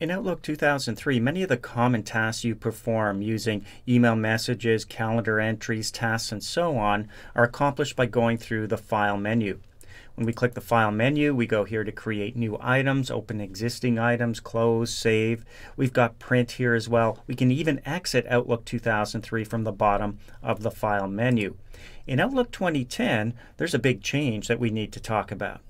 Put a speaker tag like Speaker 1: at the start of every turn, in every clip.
Speaker 1: In Outlook 2003, many of the common tasks you perform using email messages, calendar entries, tasks, and so on are accomplished by going through the File menu. When we click the File menu, we go here to create new items, open existing items, close, save. We've got print here as well. We can even exit Outlook 2003 from the bottom of the File menu. In Outlook 2010, there's a big change that we need to talk about.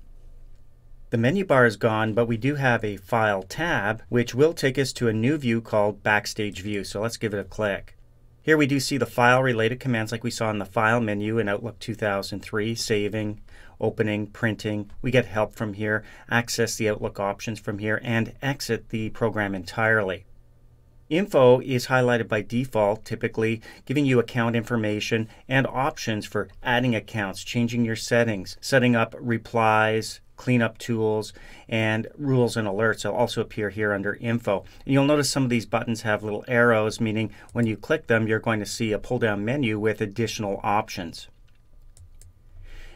Speaker 1: The menu bar is gone, but we do have a File tab, which will take us to a new view called Backstage View. So let's give it a click. Here we do see the file-related commands like we saw in the File menu in Outlook 2003, saving, opening, printing. We get help from here, access the Outlook options from here, and exit the program entirely. Info is highlighted by default, typically giving you account information and options for adding accounts, changing your settings, setting up replies, cleanup tools, and rules and alerts will also appear here under info. And you'll notice some of these buttons have little arrows, meaning when you click them, you're going to see a pull-down menu with additional options.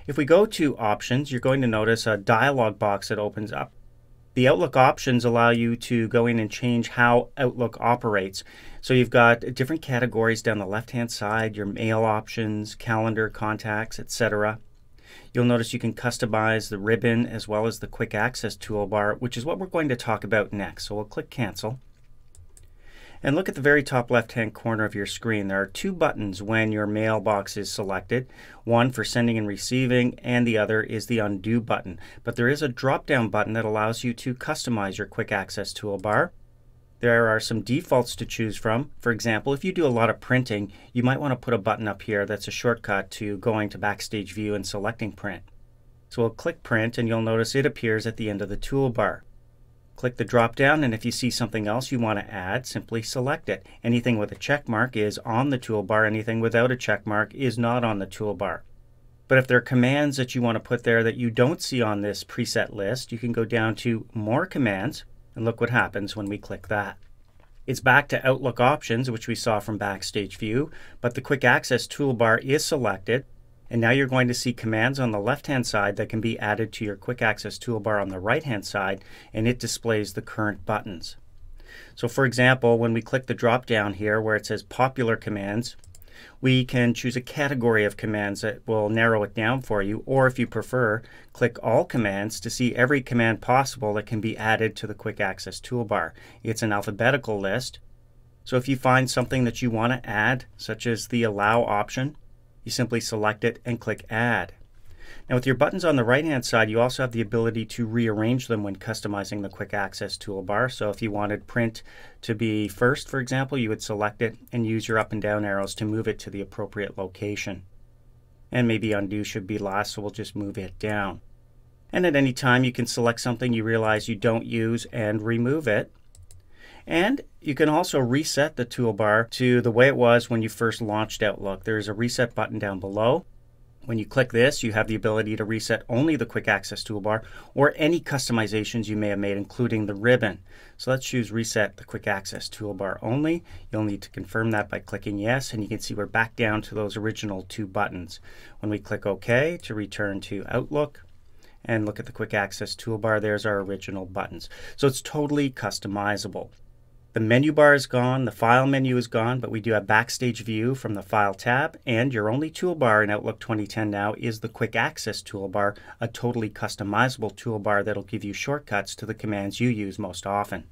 Speaker 1: If we go to options, you're going to notice a dialog box that opens up. The Outlook options allow you to go in and change how Outlook operates. So you've got different categories down the left-hand side, your mail options, calendar, contacts, etc. You'll notice you can customize the ribbon as well as the quick access toolbar, which is what we're going to talk about next. So we'll click cancel. And look at the very top left-hand corner of your screen. There are two buttons when your mailbox is selected. One for sending and receiving, and the other is the undo button. But there is a drop-down button that allows you to customize your quick access toolbar. There are some defaults to choose from. For example, if you do a lot of printing, you might want to put a button up here that's a shortcut to going to Backstage View and selecting print. So we'll click print and you'll notice it appears at the end of the toolbar. Click the drop down, and if you see something else you want to add, simply select it. Anything with a check mark is on the toolbar. Anything without a check mark is not on the toolbar. But if there are commands that you want to put there that you don't see on this preset list, you can go down to More Commands, and look what happens when we click that. It's back to Outlook options, which we saw from Backstage View, but the Quick Access toolbar is selected. And now you're going to see commands on the left-hand side that can be added to your Quick Access toolbar on the right-hand side, and it displays the current buttons. So for example, when we click the drop-down here where it says Popular Commands, we can choose a category of commands that will narrow it down for you, or if you prefer, click All Commands to see every command possible that can be added to the Quick Access toolbar. It's an alphabetical list, so if you find something that you want to add, such as the Allow option, you simply select it and click Add. Now with your buttons on the right-hand side, you also have the ability to rearrange them when customizing the Quick Access toolbar. So if you wanted print to be first, for example, you would select it and use your up and down arrows to move it to the appropriate location. And maybe undo should be last, so we'll just move it down. And at any time you can select something you realize you don't use and remove it. And you can also reset the toolbar to the way it was when you first launched Outlook. There's a reset button down below. When you click this, you have the ability to reset only the Quick Access toolbar or any customizations you may have made, including the ribbon. So let's choose Reset the Quick Access toolbar only. You'll need to confirm that by clicking Yes, and you can see we're back down to those original two buttons. When we click OK to return to Outlook, and look at the Quick Access toolbar, there's our original buttons. So it's totally customizable. The menu bar is gone, the File menu is gone, but we do have Backstage View from the File tab, and your only toolbar in Outlook 2010 now is the Quick Access toolbar, a totally customizable toolbar that'll give you shortcuts to the commands you use most often.